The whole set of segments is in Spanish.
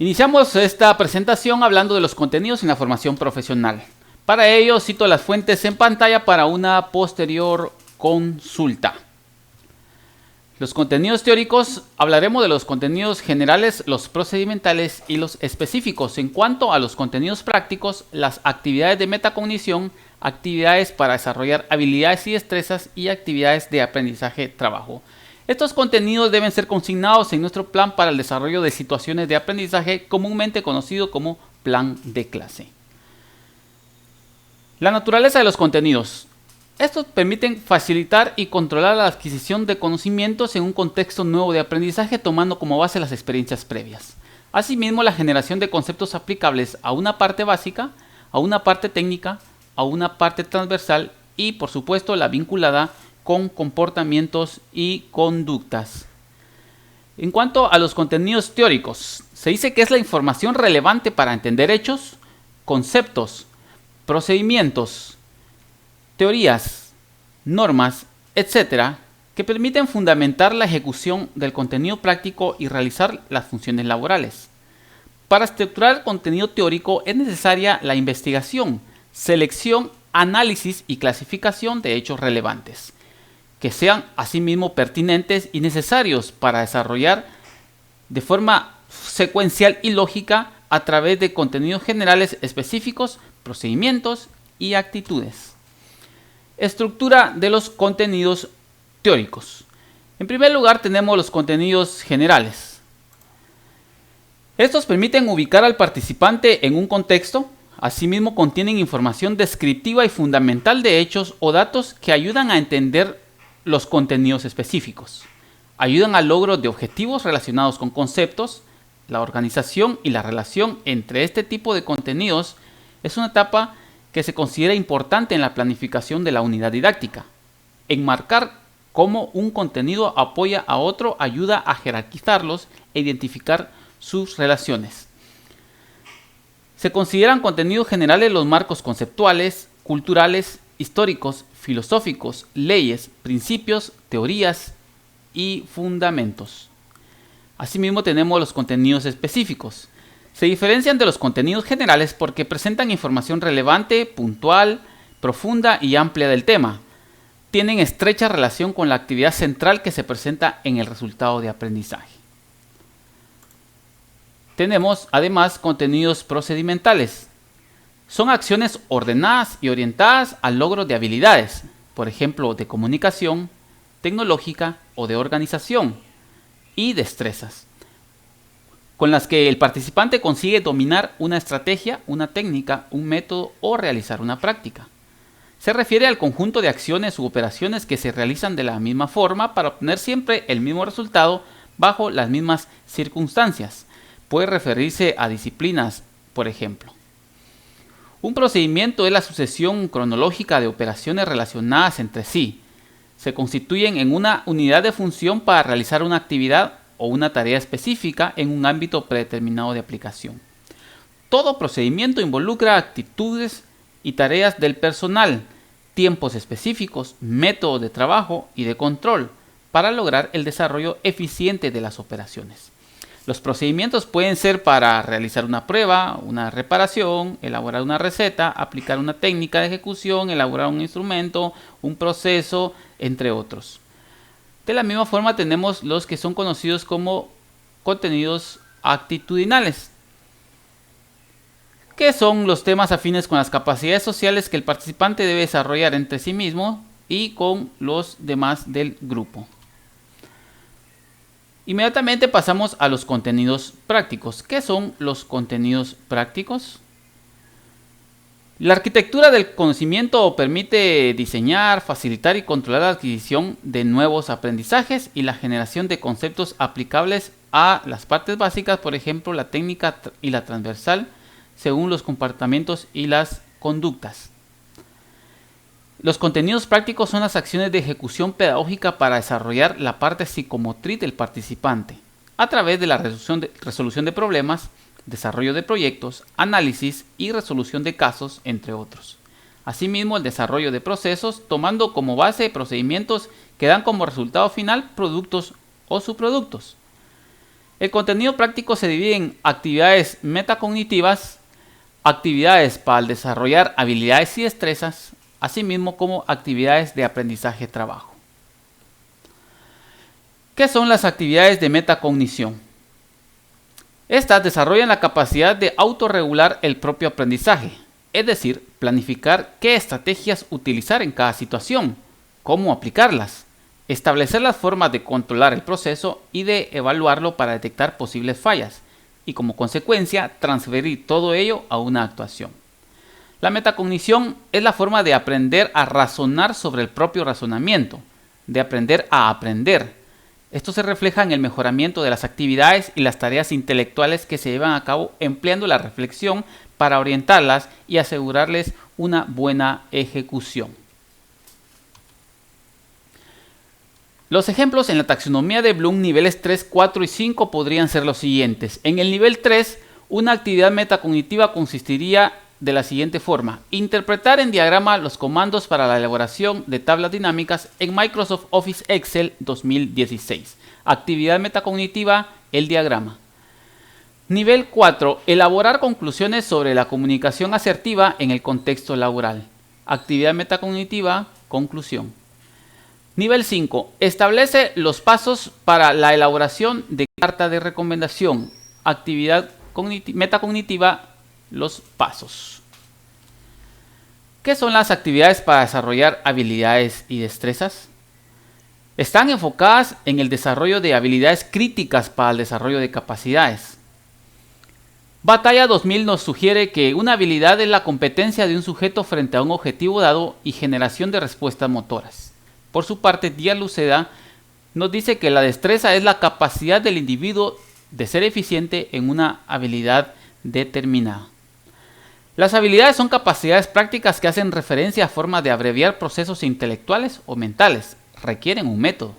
Iniciamos esta presentación hablando de los contenidos en la formación profesional. Para ello cito las fuentes en pantalla para una posterior consulta. Los contenidos teóricos, hablaremos de los contenidos generales, los procedimentales y los específicos. En cuanto a los contenidos prácticos, las actividades de metacognición, actividades para desarrollar habilidades y destrezas y actividades de aprendizaje-trabajo. Estos contenidos deben ser consignados en nuestro plan para el desarrollo de situaciones de aprendizaje, comúnmente conocido como plan de clase. La naturaleza de los contenidos. Estos permiten facilitar y controlar la adquisición de conocimientos en un contexto nuevo de aprendizaje, tomando como base las experiencias previas. Asimismo, la generación de conceptos aplicables a una parte básica, a una parte técnica, a una parte transversal y, por supuesto, la vinculada con comportamientos y conductas. En cuanto a los contenidos teóricos, se dice que es la información relevante para entender hechos, conceptos, procedimientos, teorías, normas, etc., que permiten fundamentar la ejecución del contenido práctico y realizar las funciones laborales. Para estructurar el contenido teórico es necesaria la investigación, selección, análisis y clasificación de hechos relevantes, que sean asimismo pertinentes y necesarios para desarrollar de forma secuencial y lógica a través de contenidos generales específicos, procedimientos y actitudes. Estructura de los contenidos teóricos. En primer lugar tenemos los contenidos generales. Estos permiten ubicar al participante en un contexto. Asimismo contienen información descriptiva y fundamental de hechos o datos que ayudan a entender los contenidos específicos. Ayudan al logro de objetivos relacionados con conceptos. La organización y la relación entre este tipo de contenidos es una etapa que se considera importante en la planificación de la unidad didáctica. Enmarcar cómo un contenido apoya a otro ayuda a jerarquizarlos e identificar sus relaciones. Se consideran contenidos generales los marcos conceptuales, culturales, históricos, filosóficos, leyes, principios, teorías y fundamentos. Asimismo tenemos los contenidos específicos. Se diferencian de los contenidos generales porque presentan información relevante, puntual, profunda y amplia del tema. Tienen estrecha relación con la actividad central que se presenta en el resultado de aprendizaje. Tenemos además contenidos procedimentales. Son acciones ordenadas y orientadas al logro de habilidades, por ejemplo, de comunicación, tecnológica o de organización, y destrezas, con las que el participante consigue dominar una estrategia, una técnica, un método o realizar una práctica. Se refiere al conjunto de acciones u operaciones que se realizan de la misma forma para obtener siempre el mismo resultado bajo las mismas circunstancias. Puede referirse a disciplinas, por ejemplo. Un procedimiento es la sucesión cronológica de operaciones relacionadas entre sí. Se constituyen en una unidad de función para realizar una actividad o una tarea específica en un ámbito predeterminado de aplicación. Todo procedimiento involucra actitudes y tareas del personal, tiempos específicos, métodos de trabajo y de control para lograr el desarrollo eficiente de las operaciones. Los procedimientos pueden ser para realizar una prueba, una reparación, elaborar una receta, aplicar una técnica de ejecución, elaborar un instrumento, un proceso, entre otros. De la misma forma tenemos los que son conocidos como contenidos actitudinales, que son los temas afines con las capacidades sociales que el participante debe desarrollar entre sí mismo y con los demás del grupo. Inmediatamente pasamos a los contenidos prácticos. ¿Qué son los contenidos prácticos? La arquitectura del conocimiento permite diseñar, facilitar y controlar la adquisición de nuevos aprendizajes y la generación de conceptos aplicables a las partes básicas, por ejemplo, la técnica y la transversal, según los comportamientos y las conductas. Los contenidos prácticos son las acciones de ejecución pedagógica para desarrollar la parte psicomotriz del participante, a través de la resolución de problemas, desarrollo de proyectos, análisis y resolución de casos, entre otros. Asimismo, el desarrollo de procesos, tomando como base procedimientos que dan como resultado final productos o subproductos. El contenido práctico se divide en actividades metacognitivas, actividades para desarrollar habilidades y destrezas, asimismo como actividades de aprendizaje-trabajo. ¿Qué son las actividades de metacognición? Estas desarrollan la capacidad de autorregular el propio aprendizaje, es decir, planificar qué estrategias utilizar en cada situación, cómo aplicarlas, establecer las formas de controlar el proceso y de evaluarlo para detectar posibles fallas, y como consecuencia transferir todo ello a una actuación. La metacognición es la forma de aprender a razonar sobre el propio razonamiento, de aprender a aprender. Esto se refleja en el mejoramiento de las actividades y las tareas intelectuales que se llevan a cabo empleando la reflexión para orientarlas y asegurarles una buena ejecución. Los ejemplos en la taxonomía de Bloom niveles 3, 4 y 5 podrían ser los siguientes. En el nivel 3, una actividad metacognitiva consistiría de la siguiente forma: interpretar en diagrama los comandos para la elaboración de tablas dinámicas en Microsoft Office Excel 2016. Actividad metacognitiva, el diagrama. Nivel 4. Elaborar conclusiones sobre la comunicación asertiva en el contexto laboral. Actividad metacognitiva, conclusión. Nivel 5. Establece los pasos para la elaboración de carta de recomendación. Actividad metacognitiva, los pasos. ¿Qué son las actividades para desarrollar habilidades y destrezas? Están enfocadas en el desarrollo de habilidades críticas para el desarrollo de capacidades. Batalla 2000 nos sugiere que una habilidad es la competencia de un sujeto frente a un objetivo dado y generación de respuestas motoras. Por su parte, Díaz Luceda nos dice que la destreza es la capacidad del individuo de ser eficiente en una habilidad determinada. Las habilidades son capacidades prácticas que hacen referencia a formas de abreviar procesos intelectuales o mentales. Requieren un método.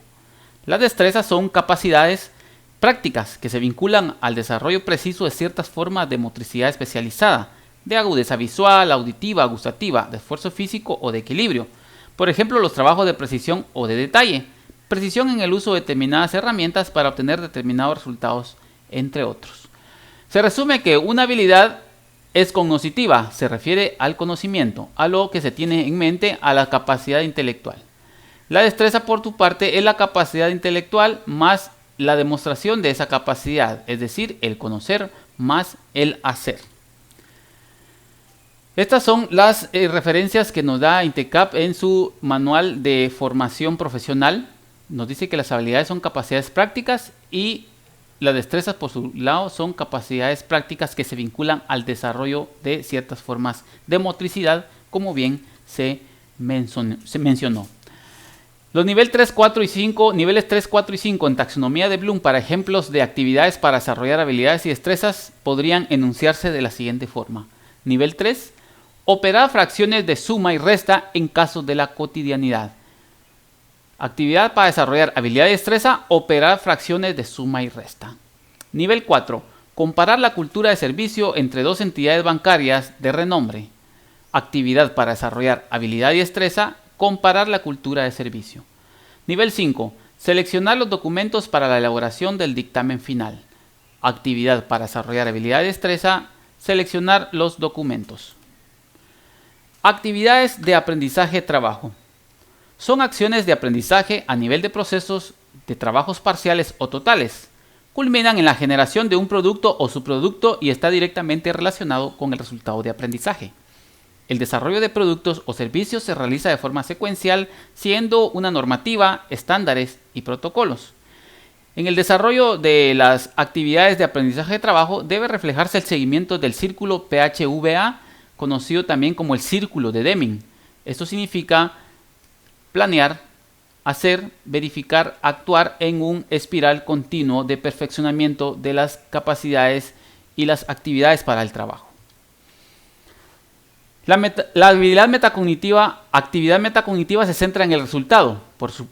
Las destrezas son capacidades prácticas que se vinculan al desarrollo preciso de ciertas formas de motricidad especializada, de agudeza visual, auditiva, gustativa, de esfuerzo físico o de equilibrio. Por ejemplo, los trabajos de precisión o de detalle. Precisión en el uso de determinadas herramientas para obtener determinados resultados, entre otros. Se resume que una habilidad es cognoscitiva, se refiere al conocimiento, a lo que se tiene en mente, a la capacidad intelectual. La destreza, por tu parte, es la capacidad intelectual más la demostración de esa capacidad, es decir, el conocer más el hacer. Estas son las referencias que nos da INTECAP en su manual de formación profesional. Nos dice que las habilidades son capacidades prácticas y las destrezas, por su lado, son capacidades prácticas que se vinculan al desarrollo de ciertas formas de motricidad, como bien se mencionó. Los niveles 3, 4 y 5 en taxonomía de Bloom para ejemplos de actividades para desarrollar habilidades y destrezas podrían enunciarse de la siguiente forma. Nivel 3. Operar fracciones de suma y resta en casos de la cotidianidad. Actividad para desarrollar habilidad y destreza, operar fracciones de suma y resta. Nivel 4. Comparar la cultura de servicio entre dos entidades bancarias de renombre. Actividad para desarrollar habilidad y destreza, comparar la cultura de servicio. Nivel 5. Seleccionar los documentos para la elaboración del dictamen final. Actividad para desarrollar habilidad y destreza, seleccionar los documentos. Actividades de aprendizaje-trabajo. Son acciones de aprendizaje a nivel de procesos de trabajos parciales o totales. Culminan en la generación de un producto o subproducto y está directamente relacionado con el resultado de aprendizaje. El desarrollo de productos o servicios se realiza de forma secuencial, siguiendo una normativa, estándares y protocolos. En el desarrollo de las actividades de aprendizaje de trabajo debe reflejarse el seguimiento del círculo PHVA, conocido también como el círculo de Deming. Esto significa planear, hacer, verificar, actuar en un espiral continuo de perfeccionamiento de las capacidades y las actividades para el trabajo. La habilidad metacognitiva, actividad metacognitiva se centra en el resultado,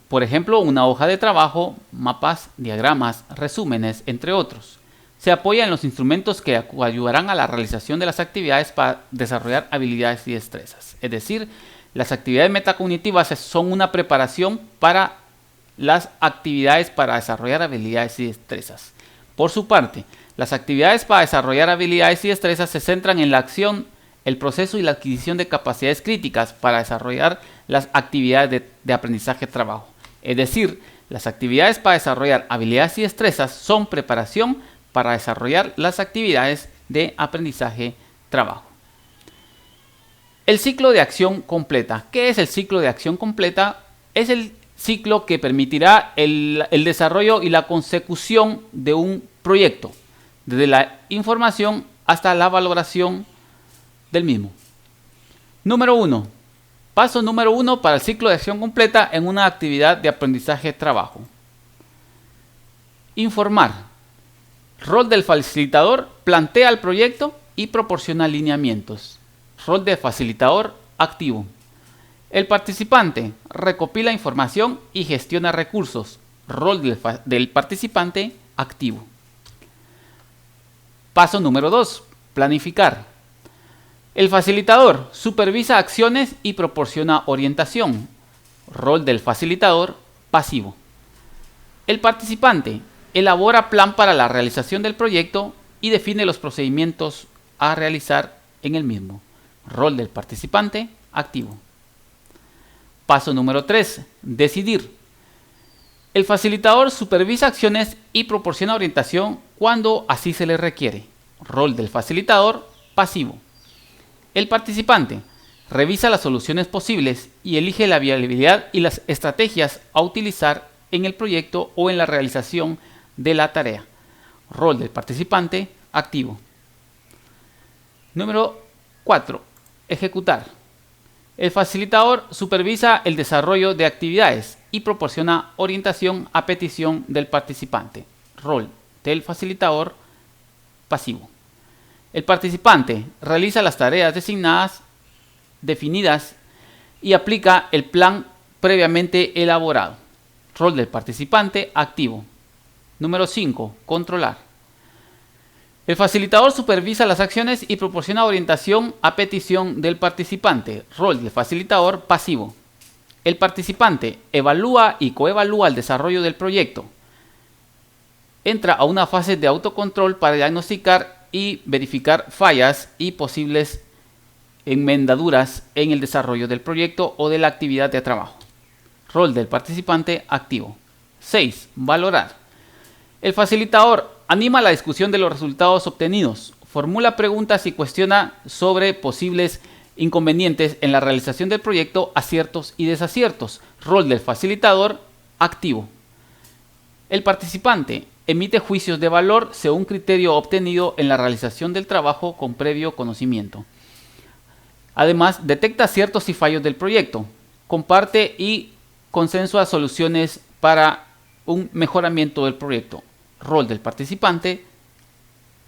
por ejemplo, una hoja de trabajo, mapas, diagramas, resúmenes, entre otros. Se apoya en los instrumentos que ayudarán a la realización de las actividades para desarrollar habilidades y destrezas. Es decir, las actividades metacognitivas son una preparación para las actividades para desarrollar habilidades y destrezas. Por su parte, las actividades para desarrollar habilidades y destrezas se centran en la acción, el proceso y la adquisición de capacidades críticas para desarrollar las actividades de aprendizaje-trabajo. Es decir, las actividades para desarrollar habilidades y destrezas son preparación para desarrollar las actividades de aprendizaje-trabajo. El ciclo de acción completa. ¿Qué es el ciclo de acción completa? Es el ciclo que permitirá el desarrollo y la consecución de un proyecto, desde la información hasta la valoración del mismo. Número 1. Paso número 1 para el ciclo de acción completa en una actividad de aprendizaje-trabajo. Informar. Rol del facilitador: plantea el proyecto y proporciona lineamientos. Rol de facilitador activo. El participante recopila información y gestiona recursos. Rol del participante activo. Paso número 2. Planificar. El facilitador supervisa acciones y proporciona orientación. Rol del facilitador pasivo. El participante elabora plan para la realización del proyecto y define los procedimientos a realizar en el mismo. Rol del participante activo. Paso número 3. Decidir. El facilitador supervisa acciones y proporciona orientación cuando así se le requiere. Rol del facilitador pasivo. El participante revisa las soluciones posibles y elige la viabilidad y las estrategias a utilizar en el proyecto o en la realización de la tarea. Rol del participante activo. Número 4. Ejecutar. El facilitador supervisa el desarrollo de actividades y proporciona orientación a petición del participante. Rol del facilitador pasivo. El participante realiza las tareas definidas y aplica el plan previamente elaborado. Rol del participante activo. Número 5. Controlar. El facilitador supervisa las acciones y proporciona orientación a petición del participante. Rol del facilitador pasivo. El participante evalúa y coevalúa el desarrollo del proyecto. Entra a una fase de autocontrol para diagnosticar y verificar fallas y posibles enmendaduras en el desarrollo del proyecto o de la actividad de trabajo. Rol del participante activo. 6. Valorar. El facilitador anima la discusión de los resultados obtenidos, formula preguntas y cuestiona sobre posibles inconvenientes en la realización del proyecto, aciertos y desaciertos. Rol del facilitador activo. El participante emite juicios de valor según criterio obtenido en la realización del trabajo con previo conocimiento. Además, detecta aciertos y fallos del proyecto, comparte y consensúa soluciones para un mejoramiento del proyecto. Rol del participante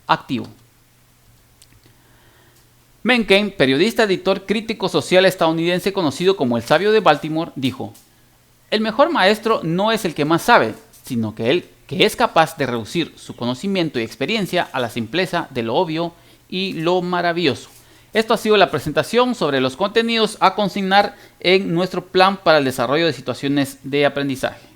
activo. Mencken, periodista, editor, crítico social estadounidense conocido como el sabio de Baltimore, dijo: el mejor maestro no es el que más sabe, sino que es capaz de reducir su conocimiento y experiencia a la simpleza de lo obvio y lo maravilloso. Esto ha sido la presentación sobre los contenidos a consignar en nuestro plan para el desarrollo de situaciones de aprendizaje.